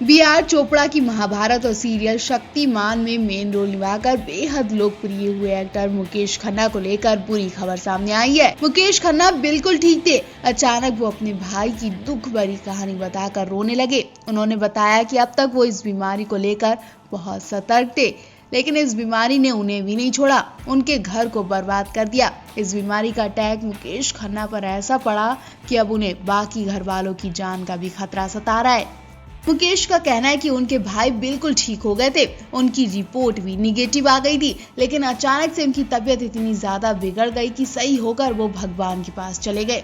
B R. Chopra की महाभारत और serial Shaktimaan में मेन रोल निभाकर बेहद लोकप्रिय हुए एक्टर मुकेश खन्ना को लेकर बुरी खबर सामने आई है। मुकेश खन्ना बिल्कुल ठीक थे, अचानक वो अपने भाई की दुख भरी कहानी बताकर रोने लगे। उन्होंने बताया कि अब तक वो इस बीमारी को लेकर बहुत सतर्क थे, लेकिन इस बीमारी ने उन्हें भी नहीं छोड़ा, उनके घर को बर्बाद कर दिया। इस बीमारी का अटैक मुकेश खन्ना पर ऐसा पड़ा कि अब उन्हें बाकी घर वालों की जान का भी खतरा सता रहा है। मुकेश का कहना है कि उनके भाई बिल्कुल ठीक हो गए थे, उनकी रिपोर्ट भी निगेटिव आ गई थी, लेकिन अचानक से उनकी तबीयत इतनी ज्यादा बिगड़ गई कि सही होकर वो भगवान के पास चले गए।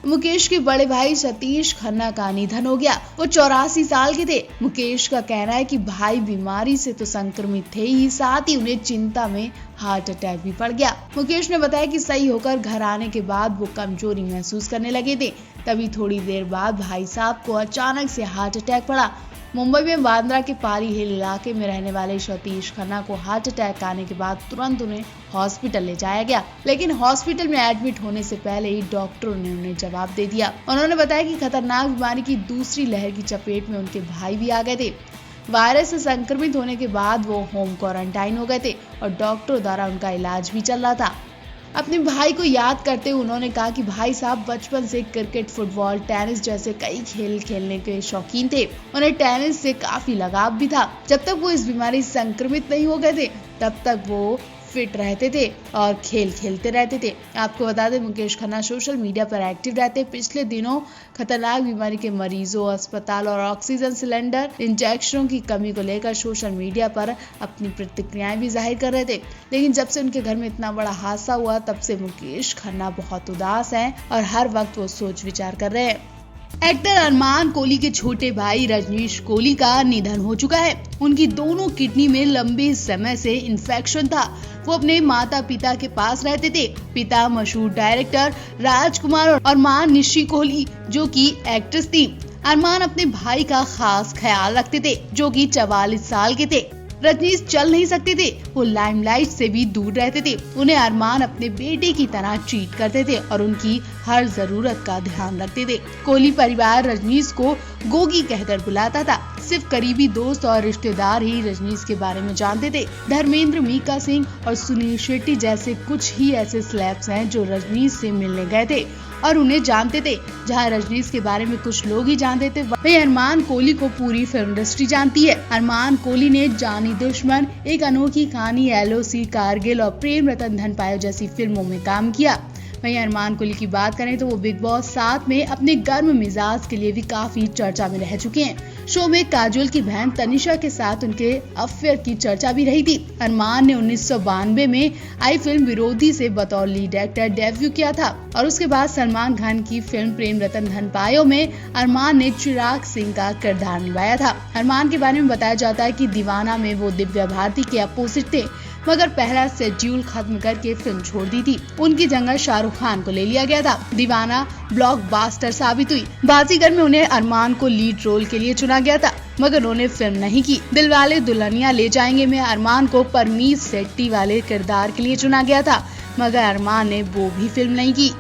मुकेश के बड़े भाई सतीश खन्ना का निधन हो गया। वो 84 साल के थे। मुकेश का कहना है कि भाई बीमारी से तो संक्रमित थे ही, साथ ही उन्हें चिंता में हार्ट अटैक भी पड़ गया। मुकेश ने बताया कि सही होकर घर आने के बाद वो कमजोरी महसूस करने लगे थे। तभी थोड़ी देर बाद भाई साहब को अचानक से हार्ट अटैक पड़ा। मुंबई में बांद्रा के पारी हिल इलाके में रहने वाले सतीश खन्ना को हार्ट अटैक आने के बाद तुरंत उन्हें हॉस्पिटल ले जाया गया, लेकिन हॉस्पिटल में एडमिट होने से पहले ही डॉक्टरों ने उन्हें जवाब दे दिया। उन्होंने बताया कि खतरनाक बीमारी की दूसरी लहर की चपेट में उनके भाई भी आ गए थे। वायरस से संक्रमित होने के बाद वो होम क्वारंटाइन हो गए थे और डॉक्टरों द्वारा उनका इलाज भी चल रहा था। अपने भाई को याद करते हुए उन्होंने कहा कि भाई साहब बचपन से क्रिकेट, फुटबॉल, टेनिस जैसे कई खेल खेलने के शौकीन थे। उन्हें टेनिस से काफी लगाव भी था। जब तक वो इस बीमारी से संक्रमित नहीं हो गए थे, तब तक वो फिट रहते थे और खेल खेलते रहते थे। आपको बता दें, मुकेश खन्ना सोशल मीडिया पर एक्टिव रहते। पिछले दिनों खतरनाक बीमारी के मरीजों, अस्पताल और ऑक्सीजन सिलेंडर, इंजेक्शनों की कमी को लेकर सोशल मीडिया पर अपनी प्रतिक्रियाएं भी जाहिर कर रहे थे। लेकिन जब से उनके घर में इतना बड़ा हादसा हुआ, तब से मुकेश खन्ना बहुत उदास हैं और हर वक्त वो सोच विचार कर रहे हैं। एक्टर अरमान कोहली के छोटे भाई रजनीश कोहली का निधन हो चुका है। उनकी दोनों किडनी में लंबे समय से इन्फेक्शन था। वो अपने माता पिता के पास रहते थे। पिता मशहूर डायरेक्टर राजकुमार और मां निशी कोहली जो कि एक्ट्रेस थी। अरमान अपने भाई का खास ख्याल रखते थे, जो कि 44 साल के थे। रजनीश चल नहीं सकते थे, वो लाइमलाइट से भी दूर रहते थे। उन्हें अरमान अपने बेटे की तरह ट्रीट करते थे और उनकी हर जरूरत का ध्यान रखते थे। कोहली परिवार रजनीश को गोगी कहकर बुलाता था। सिर्फ करीबी दोस्त और रिश्तेदार ही रजनीश के बारे में जानते थे। धर्मेंद्र, मीका सिंह और सुनील शेट्टी जैसे कुछ ही ऐसे सेलेब्स हैं जो रजनीश से मिलने गए थे और उन्हें जानते थे। जहां रजनीश के बारे में कुछ लोग ही जानते थे, वहीं अरमान कोहली को पूरी फिल्म इंडस्ट्री जानती है। अरमान कोहली ने जानी दुश्मन, एक अनोखी कहानी, LOC, कारगिल और प्रेम रतन धन पायो जैसी फिल्मों में काम किया। वहीं अरमान कोहली की बात करें तो वो बिग बॉस 7 में अपने गर्म मिजाज के लिए भी काफी चर्चा में रह चुके हैं। शो में काजोल की बहन तनिषा के साथ उनके अफेयर की चर्चा भी रही थी। अरमान ने 1992 में आई फिल्म विरोधी से बतौर लीड एक्टर डेब्यू किया था और उसके बाद सलमान खान की फिल्म प्रेम रतन धन पायो में अरमान ने चिराग सिंह का किरदार निभाया था। अरमान के बारे में बताया जाता है कि दीवाना में वो दिव्या भारती के अपोजिट थे, मगर पहला शेड्यूल खत्म करके फिल्म छोड़ दी थी। उनकी जगह शाहरुख खान को ले लिया गया था। दीवाना ब्लॉकबस्टर साबित हुई। बाजीगर में उन्हें अरमान को लीड रोल के लिए चुना गया था, मगर उन्होंने फिल्म नहीं की। दिलवाले दुल्हनिया ले जाएंगे में अरमान को परमीत सेट्टी वाले किरदार के लिए चुना गया था, मगर अरमान ने वो भी फिल्म नहीं की।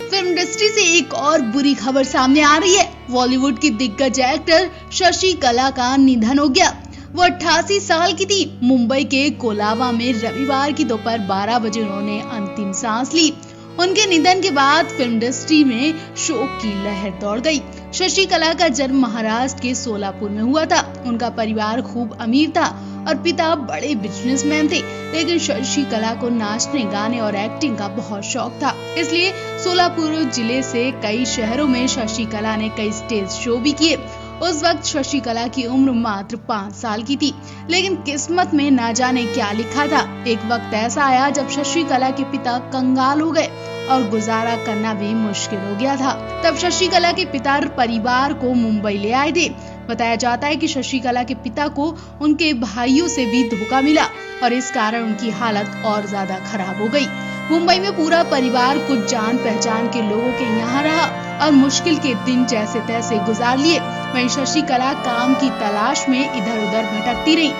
फिल्म इंडस्ट्री से एक और बुरी खबर सामने आ रही है। बॉलीवुड की दिग्गज एक्टर शशि कला का निधन हो गया। वो 88 साल की थी। मुंबई के कोलाबा में रविवार की दोपहर 12 बजे उन्होंने अंतिम सांस ली। उनके निधन के बाद फिल्म इंडस्ट्री में शोक की लहर दौड़ गई। शशि कला का जन्म महाराष्ट्र के सोलापुर में हुआ था। उनका परिवार खूब अमीर था और पिता बड़े बिजनेसमैन थे, लेकिन शशि कला को नाचने, गाने और एक्टिंग का बहुत शौक था। इसलिए सोलापुर जिले से कई शहरों में शशि कला ने कई स्टेज शो भी किए। उस वक्त शशि कला की उम्र मात्र 5 साल की थी, लेकिन किस्मत में ना जाने क्या लिखा था। एक वक्त ऐसा आया जब शशि कला के पिता कंगाल हो गए और गुजारा करना भी मुश्किल हो गया था। तब शशि कला के पिता परिवार को मुंबई ले आए थे। बताया जाता है कि शशि कला के पिता को उनके भाइयों से भी धोखा मिला और इस कारण उनकी हालत और ज्यादा खराब हो गई। मुंबई में पूरा परिवार कुछ जान पहचान के लोगों के यहाँ रहा और मुश्किल के दिन जैसे तैसे गुजार लिए। वहीं शशि कला काम की तलाश में इधर उधर भटकती रही।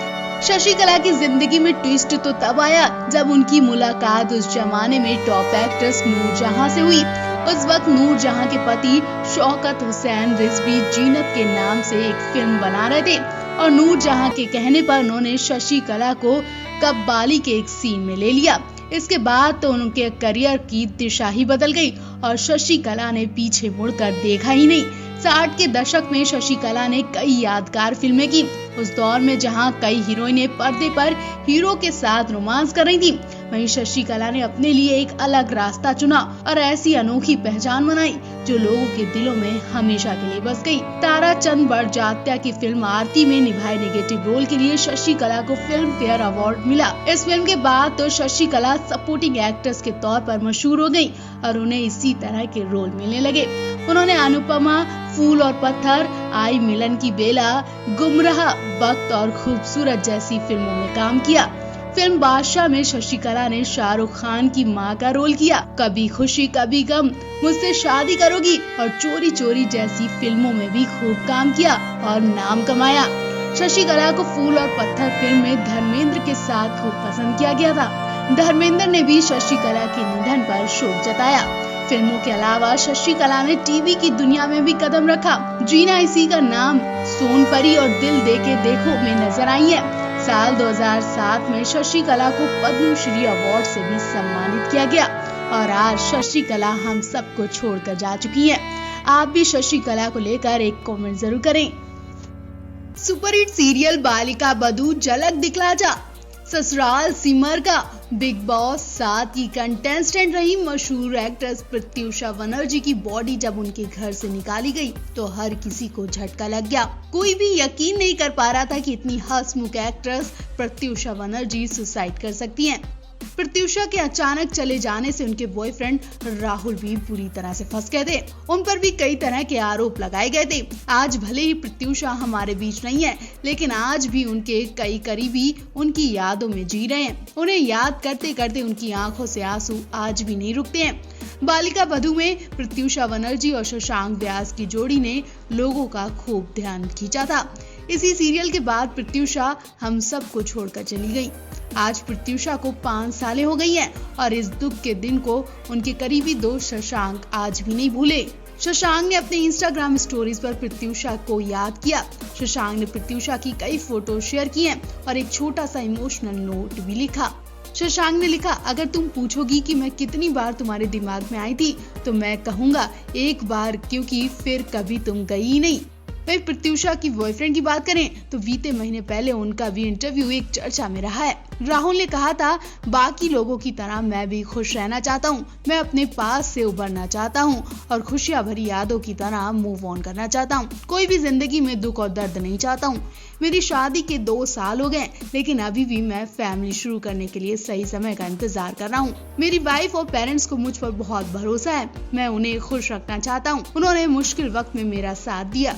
शशि कला की जिंदगी में ट्विस्ट तो तब आया जब उनकी मुलाकात उस जमाने में टॉप एक्ट्रेस नूरजहां से हुई। उस वक्त नूरजहां के पति शौकत हुसैन रिजवी जीनत के नाम से एक फिल्म बना रहे थे और नूरजहां के कहने पर उन्होंने शशि कला को कव्वाली के एक सीन में ले लिया। इसके बाद तो उनके करियर की दिशा ही बदल गई और शशि कला ने पीछे मुड़कर देखा ही नहीं। 60 के दशक में शशि कला ने कई यादगार फिल्में की। उस दौर में जहां कई हीरोइनें पर्दे पर हीरो के साथ रोमांस कर रही थी, वहीं शशि कला ने अपने लिए एक अलग रास्ता चुना और ऐसी अनोखी पहचान बनाई जो लोगों के दिलों में हमेशा के लिए बस गई। ताराचंद बड़जात्या की फिल्म आरती में निभाए नेगेटिव रोल के लिए शशि कला को फिल्म फेयर अवार्ड मिला। इस फिल्म के बाद तो शशि कला सपोर्टिंग एक्ट्रेस के तौर पर मशहूर हो गयी और उन्हें इसी तरह के रोल मिलने लगे। उन्होंने अनुपमा, फूल और पत्थर, आई मिलन की बेला, गुमराह, वक्त और खूबसूरत जैसी फिल्मों में काम किया। फिल्म बादशाह में शशि कला ने शाहरुख खान की मां का रोल किया। कभी खुशी कभी गम, मुझसे शादी करोगी और चोरी चोरी जैसी फिल्मों में भी खूब काम किया और नाम कमाया। शशि कला को फूल और पत्थर फिल्म में धर्मेंद्र के साथ खूब पसंद किया गया था। धर्मेंद्र ने भी शशि कला के निधन पर शोक जताया। फिल्मों के अलावा शशि कला ने टीवी की दुनिया में भी कदम रखा। जीना इसी का नाम, सोनपरी और दिल दे के देखो में नजर आई है। साल 2007 में शशि कला को पद्मश्री अवार्ड से भी सम्मानित किया गया और आज शशि कला हम सबको छोड़कर जा चुकी हैं। आप भी शशि कला को लेकर एक कमेंट जरूर करें। सुपरहिट सीरियल बालिका बधू झलक दिखला जा, ससुराल सिमर का, बिग बॉस 7 की कंटेस्टेंट रही मशहूर एक्ट्रेस प्रत्युषा बनर्जी की बॉडी जब उनके घर से निकाली गई तो हर किसी को झटका लग गया। कोई भी यकीन नहीं कर पा रहा था कि इतनी हंसमुख एक्ट्रेस प्रत्युषा बनर्जी सुसाइड कर सकती हैं। प्रत्युषा के अचानक चले जाने से उनके बॉयफ्रेंड राहुल भी बुरी तरह से फंस गए थे। उन पर भी कई तरह के आरोप लगाए गए थे। आज भले ही प्रत्युषा हमारे बीच नहीं है, लेकिन आज भी उनके कई करीबी उनकी यादों में जी रहे हैं। उन्हें याद करते करते उनकी आंखों से आंसू आज भी नहीं रुकते हैं। बालिका बधू में प्रत्युषा बनर्जी और शशांक व्यास की जोड़ी ने लोगों का खूब ध्यान खींचा था। इसी सीरियल के बाद प्रत्युषा हम सबको छोड़कर चली गई। आज प्रत्युषा को 5 सालें हो गई हैं और इस दुख के दिन को उनके करीबी दोस्त शशांक आज भी नहीं भूले। शशांक ने अपने इंस्टाग्राम स्टोरीज पर प्रत्युषा को याद किया। शशांक ने प्रत्युषा की कई फोटो शेयर की हैं और एक छोटा सा इमोशनल नोट भी लिखा। शशांक ने लिखा, अगर तुम पूछोगी कि मैं कितनी बार तुम्हारे दिमाग में आई थी तो मैं कहूँगा एक बार, क्योंकि फिर कभी तुम गई ही नहीं। वहीं प्रत्युषा की बॉयफ्रेंड की बात करें तो बीते महीने पहले उनका भी इंटरव्यू एक चर्चा में रहा है। राहुल ने कहा था, बाकी लोगों की तरह मैं भी खुश रहना चाहता हूँ। मैं अपने पास से उभरना चाहता हूँ और खुशियां भरी यादों की तरह मूव ऑन करना चाहता हूँ। कोई भी जिंदगी में दुख और दर्द नहीं चाहता हूँ। मेरी शादी के 2 साल हो गए, लेकिन अभी भी मैं फैमिली शुरू करने के लिए सही समय का इंतजार कर रहा हूँ। मेरी वाइफ और पेरेंट्स को मुझ पर बहुत भरोसा है। मैं उन्हें खुश रखना चाहता हूँ। उन्होंने मुश्किल वक्त में मेरा साथ दिया।